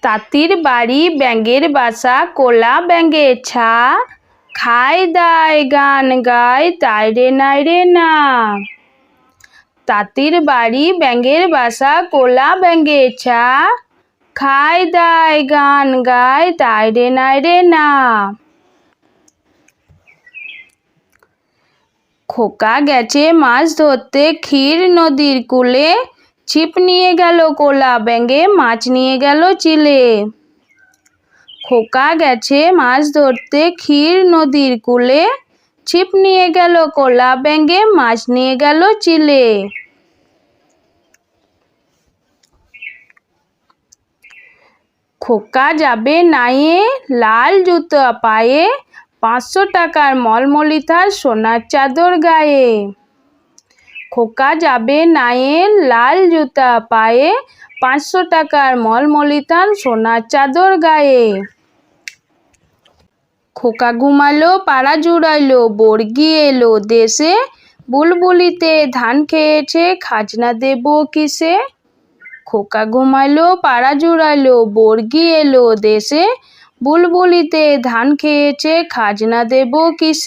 তাঁতির বাড়ি ব্যাঙের বাসা কোলা ব্যাঙের ছা, খায় দায় গান গায় তাই রে নাই রে না। তাঁতির বাড়ি ব্যাঙের বাসা কোলা ব্যাঙের ছা, খায় দায় গান গায় তাই রে নাই রে না। খোকা গেছে মাছ ধরতে ক্ষীর নদীর কূলে, ছিপ নিয়ে গেল কোলা ব্যাঙে মাছ নিয়ে গেল চিলে। খোকা গেছে মাছ ধরতে ক্ষীর নদীর কূলে, ছিপ নিয়ে গেল কোলা ব্যাঙে মাছ নিয়ে গেল চিলে। খোকা যাবে নাইয়ে লাল জুতো পায়ে, 500 টাকার মলমলিতা সোনার চাদর গায়ে। খোকা যাবে নাইয়ে লাল জুতা পায়ে, 500 টাকার মলমলিতা সোনার চাদর গায়ে। খোকা ঘুমালো পাড়া জুড়াইলো বর্গি এলো দেশে, বুলবুলিতে ধান খেয়েছে খাজনা দেব কিসে। খোকা ঘুমাইলো পাড়া জুড়াইলো বর্গি এলো দেশে, বুলবুলিতে ধান খেয়েছে খাজনা দেব কিসে।